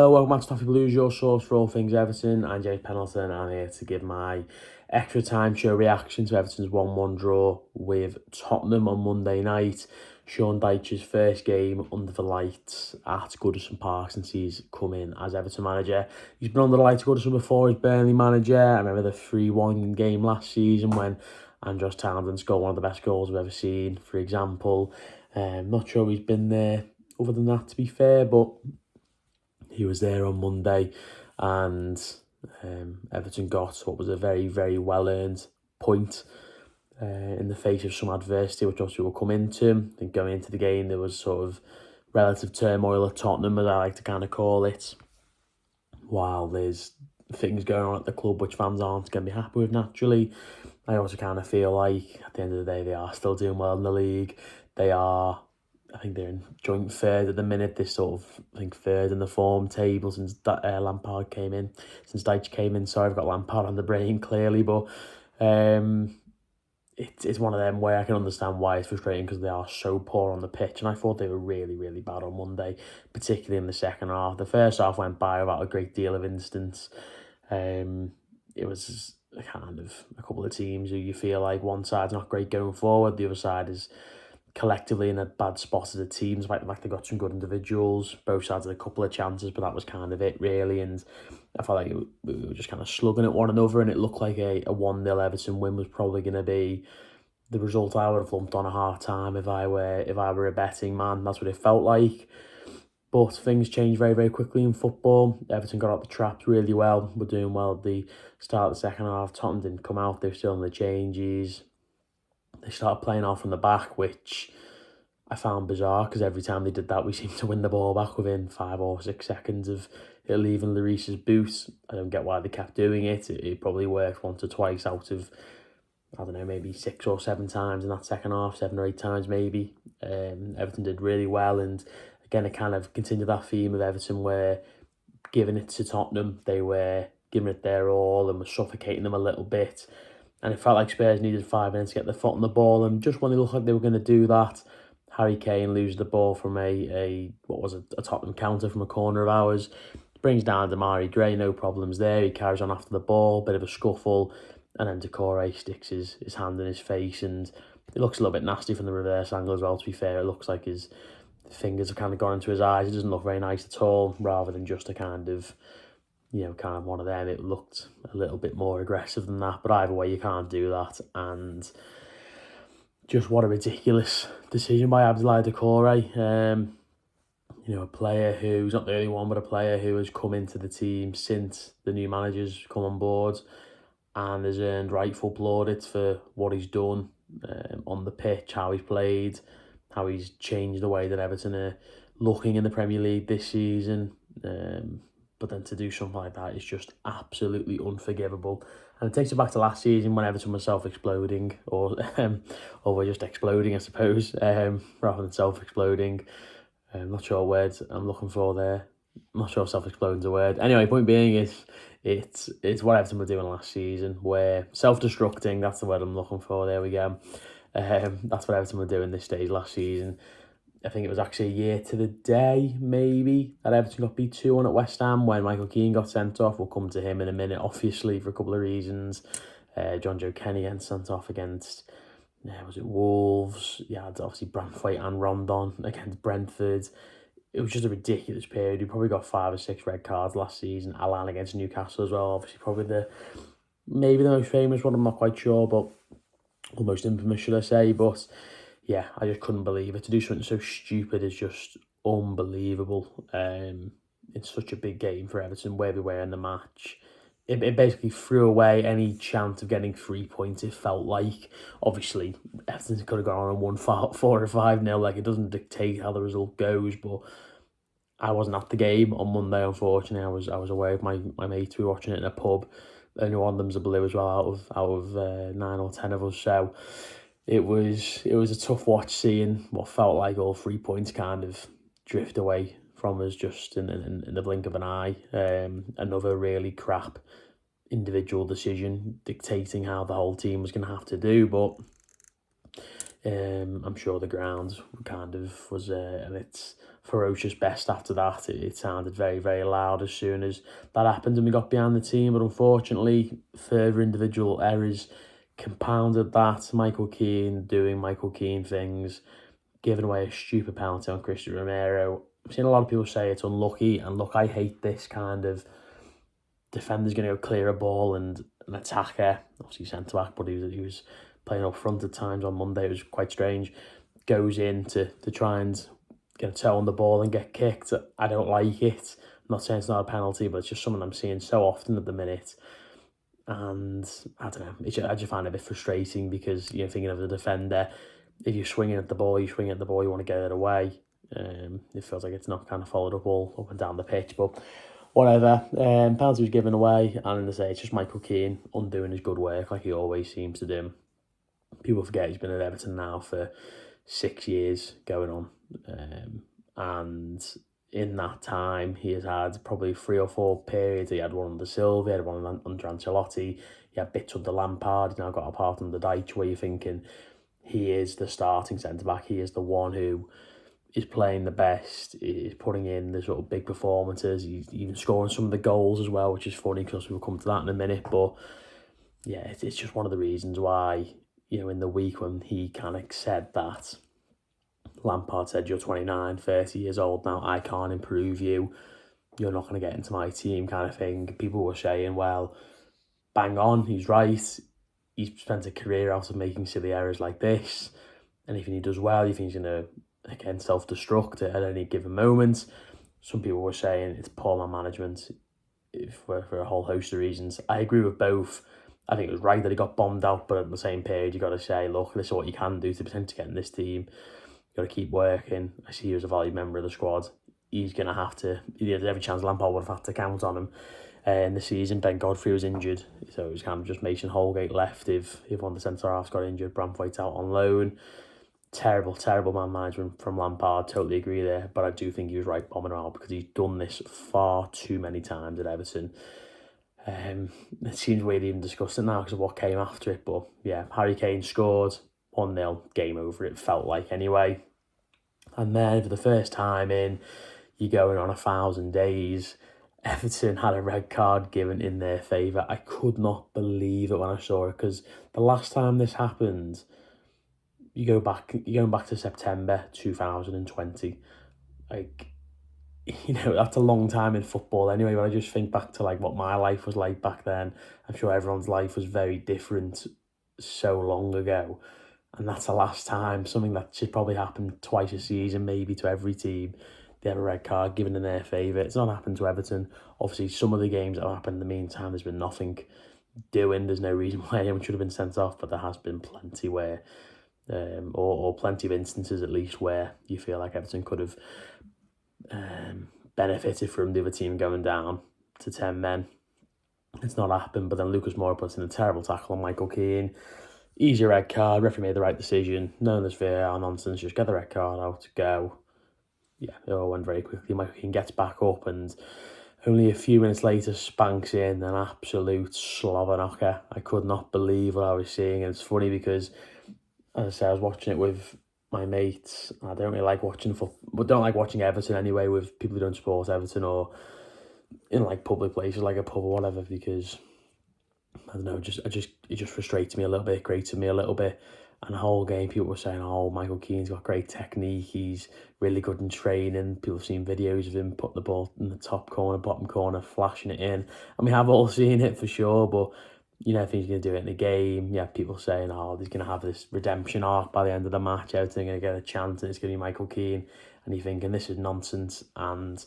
Hello, welcome back to Toffee Blues, your source for all things Everton. I'm James Pendleton, and I'm here to give my extra time show reaction to Everton's 1-1 draw with Tottenham on Monday night. Sean Dyche's first game under the lights at Goodison Park since he's come in as Everton manager. He's been under the lights at Goodison before as Burnley manager. I remember the 3-1 game last season when Andros Townsend scored one of the best goals I've ever seen, for example. Not sure he's been there other than that, to be fair, but he was there on Monday, and Everton got what was a very, very well-earned point in the face of some adversity, which obviously we'll come into. I think going into the game, there was sort of relative turmoil at Tottenham, as I like to kind of call it, while there's things going on at the club which fans aren't going to be happy with naturally. I also kind of feel like, at the end of the day, they are still doing well in the league. I think they're in joint third at the minute. They're sort of, I think, third in the form table since Lampard came in. Since Dyche came in, sorry, I've got Lampard on the brain, clearly. But it's one of them where I can understand why it's frustrating because they are so poor on the pitch. And I thought they were really, really bad on Monday, particularly in the second half. The first half went by without a great deal of instance. It was kind of a couple of teams who you feel like one side's not great going forward, the other side is collectively in a bad spot as a team. Like they got some good individuals. Both sides had a couple of chances, but that was kind of it, really. And I felt like we were just kind of slugging at one another, and it looked like a 1-0 Everton win was probably going to be the result I would have lumped on a half-time if I were a betting man. That's what it felt like. But things changed very, very quickly in football. Everton got out the traps really well. We're doing well at the start of the second half. Tottenham didn't come out. They were still in the changes. They started playing off from the back, which I found bizarre because every time they did that, we seemed to win the ball back within 5 or 6 seconds of it leaving Lloris's boot. I don't get why they kept doing it. It probably worked once or twice out of, I don't know, maybe 6 or 7 times in that second half, 7 or 8 times maybe. Everton did really well, and again, it kind of continued that theme of Everton where giving it to Tottenham, they were giving it their all and were suffocating them a little bit. And it felt like Spurs needed 5 minutes to get their foot on the ball. And just when they looked like they were going to do that, Harry Kane loses the ball from a Tottenham counter from a corner of ours. Brings down Damari Gray, no problems there. He carries on after the ball, bit of a scuffle. And then Decore sticks his hand in his face. And it looks a little bit nasty from the reverse angle as well, to be fair. It looks like his fingers have kind of gone into his eyes. It doesn't look very nice at all, rather than just a kind of one of them. It looked a little bit more aggressive than that, but either way, you can't do that. And just what a ridiculous decision by Abdoulaye Doucouré. A player who's not the only one, but a player who has come into the team since the new manager's come on board and has earned rightful plaudits for what he's done on the pitch, how he's played, how he's changed the way that Everton are looking in the Premier League this season. But then to do something like that is just absolutely unforgivable. And it takes it back to last season when Everton was self-exploding, or were just exploding, I suppose, rather than self-exploding. I'm not sure what word I'm looking for there. I'm not sure if self-exploding is a word. Anyway, point being is it's what Everton were doing last season, where self-destructing, that's the word I'm looking for, there we go. That's what Everton were doing this stage last season. I think it was actually a year to the day, maybe, that Everton got beat 2-1 at West Ham when Michael Keane got sent off. We'll come to him in a minute, obviously, for a couple of reasons. John Joe Kenny getting sent off against, was it Wolves? Yeah, obviously Branthwaite and Rondon against Brentford. It was just a ridiculous period. He probably got 5 or 6 red cards last season. Alan against Newcastle as well, obviously probably maybe the most famous one, I'm not quite sure, but almost infamous, should I say. But yeah, I just couldn't believe it. To do something so stupid is just unbelievable. It's such a big game for Everton, where we were in the match. It basically threw away any chance of getting 3 points, it felt like. Obviously, Everton could have gone on and won 4 or 5-0. Like, it doesn't dictate how the result goes, but I wasn't at the game on Monday, unfortunately. I was away with my mates. We were watching it in a pub. Only one of them's a Blue as well, out of 9 or 10 of us. So it was a tough watch, seeing what felt like all 3 points kind of drift away from us just in the blink of an eye. Another really crap individual decision dictating how the whole team was going to have to do, but I'm sure the ground kind of was a bit ferocious best after that. It sounded very, very loud as soon as that happened and we got behind the team. But unfortunately, further individual errors compounded that. Michael Keane doing Michael Keane things, giving away a stupid penalty on Christian Romero. I've seen a lot of people say it's unlucky, and look, I hate this kind of defender's going to go clear a ball and an attacker, obviously centre-back, but he was playing up front at times on Monday. It was quite strange. Goes in to try and get a toe on the ball and get kicked. I don't like it. I'm not saying it's not a penalty, but it's just something I'm seeing so often at the minute. And I don't know, I just find it a bit frustrating because, thinking of the defender, if you're swinging at the ball, you want to get it away. It feels like it's not kind of followed up all up and down the pitch, but whatever. Penalty was given away, and in the say, it's just Michael Keane undoing his good work like he always seems to do. People forget he's been at Everton now for 6 years going on, and in that time he has had probably 3 or 4 periods. He had one under Silva, he had one under Ancelotti, he had bits under Lampard, he's now got a part under Dyche, where you're thinking he is the starting centre-back, he is the one who is playing the best, is putting in the sort of big performances, he's even scoring some of the goals as well, which is funny because we'll come to that in a minute. But yeah, it's just one of the reasons why, in the week when he kind of said that, Lampard said, you're 29, 30 years old now, I can't improve you, you're not going to get into my team kind of thing. People were saying, well, bang on, he's right, he's spent a career out of making silly errors like this, and if he does well, you think he's going to, again, self-destruct at any given moment. Some people were saying it's poor man management for a whole host of reasons. I agree with both. I think it was right that he got bombed out, but at the same period, you got to say, look, this is what you can do to potentially get in this team. You got to keep working. I see you as a valued member of the squad. He's going to have to, there's every chance Lampard would have had to count on him in the season. Ben Godfrey was injured, so it was kind of just Mason Holgate left if one of the centre-halves got injured. Branthwaite out on loan. Terrible man management from Lampard, totally agree there, but I do think he was right bombing him out because he's done this far too many times at Everton. It seems weird even discussing now because of what came after it, but yeah, Harry Kane scored, 1-0, game over, it felt like anyway. And then for the first time in, you're going on 1,000 days, Everton had a red card given in their favour. I could not believe it when I saw it because the last time this happened, you're going back to September 2020. Like, that's a long time in football anyway, but I just think back to like what my life was like back then. I'm sure everyone's life was very different so long ago. And that's the last time, something that should probably happen twice a season, maybe to every team. They have a red card given in their favour. It's not happened to Everton. Obviously, some of the games that have happened in the meantime, there's been nothing doing. There's no reason why anyone should have been sent off, but there has been plenty where, or plenty of instances at least where you feel like Everton could have benefited from the other team going down to 10 men. It's not happened, but then Lucas Moura puts in a terrible tackle on Michael Keane. Easy red card, referee made the right decision. None of this VAR nonsense, just get the red card out, go. Yeah, it all went very quickly. Michael Keane gets back up and only a few minutes later spanks in an absolute slobber knocker. I could not believe what I was seeing. And it's funny because, as I say, I was watching it with my mates. I don't really like watching football, but don't like watching Everton anyway with people who don't support Everton or in like public places like a pub or whatever, because I don't know, it just frustrates me a little bit, grates me a little bit. And the whole game, people were saying, oh, Michael Keane's got great technique, he's really good in training. People have seen videos of him putting the ball in the top corner, bottom corner, flashing it in. And we have all seen it for sure, but you know, if he's going to do it in a game, yeah, people saying, oh, he's going to have this redemption arc by the end of the match, Everton going to get a chance and it's going to be Michael Keane. And you're thinking, this is nonsense. And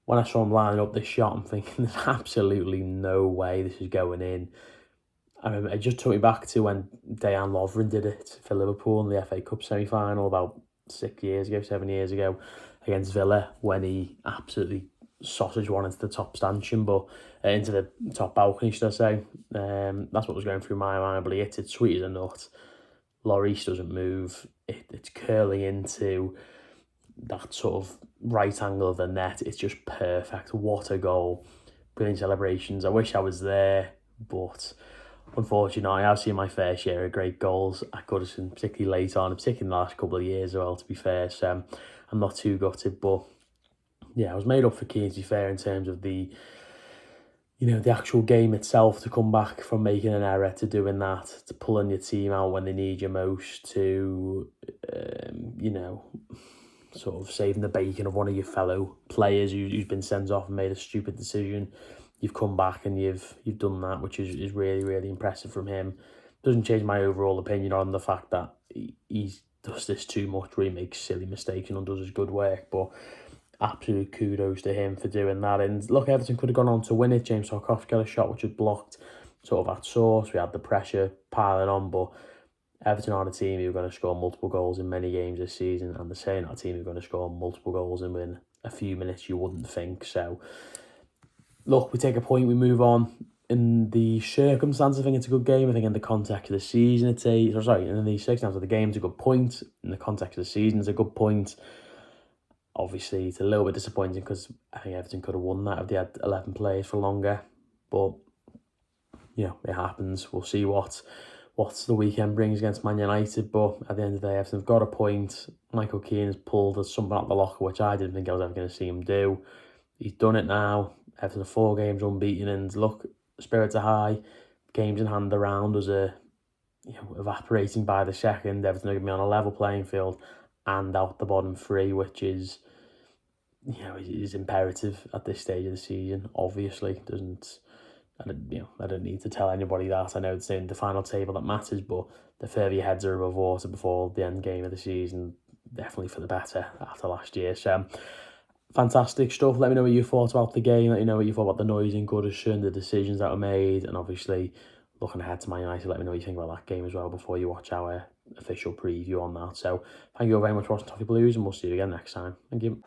when I saw him lining up this shot, I'm thinking, there's absolutely no way this is going in. I remember it just took me back to when Dejan Lovren did it for Liverpool in the FA Cup semi-final about 7 years ago against Villa, when he absolutely sausage one into the top stanchion, but into the top balcony, should I say. That's what was going through my mind, but he hits it sweet as a nut. Lloris doesn't move. It's curling into that sort of right angle of the net. It's just perfect. What a goal. Brilliant celebrations. I wish I was there, but unfortunately, I've seen my fair share of great goals at Goodison, particularly late on, particularly in the last couple of years as well, to be fair. So I'm not too gutted, but yeah, I was made up for Keane, to be fair, in terms of the, the actual game itself, to come back from making an error to doing that, to pulling your team out when they need you most, to, sort of saving the bacon of one of your fellow players who's been sent off and made a stupid decision. You've come back and you've done that, which is really, really impressive from him. Doesn't change my overall opinion on the fact that he does this too much, where he makes silly mistakes and undoes his good work, but absolute kudos to him for doing that. And look, Everton could have gone on to win it. James Tarkowski got a shot which was blocked sort of at source. We had the pressure piling on, but Everton are a team who are going to score multiple goals in many games this season, and the same are a team who are going to score multiple goals in within a few minutes, you wouldn't think. So, look, we take a point, we move on. In the circumstances, I think it's a good game. I think in the context of the season, in the circumstances of the game, it's a good point. In the context of the season, it's a good point. Obviously, it's a little bit disappointing because I think Everton could have won that if they had 11 players for longer. But, it happens. We'll see what the weekend brings against Man United. But at the end of the day, Everton have got a point. Michael Keane has pulled something out of the locker, which I didn't think I was ever going to see him do. He's done it now. Everton are 4 games unbeaten, and look, spirits are high. Games in hand around us are evaporating by the second. Everton are going to be on a level playing field and out the bottom 3, which is is imperative at this stage of the season. Obviously, I don't need to tell anybody that. I know it's in the final table that matters, but the further your heads are above water before the end game of the season, definitely for the better after last year. So, fantastic stuff. Let me know what you thought about the game. Let me know what you thought about the noise in Goodison, the decisions that were made, and obviously looking ahead to Man United. Let me know what you think about that game as well before you watch our official preview on that. So, thank you all very much for watching Toffee Blues, and we'll see you again next time. Thank you.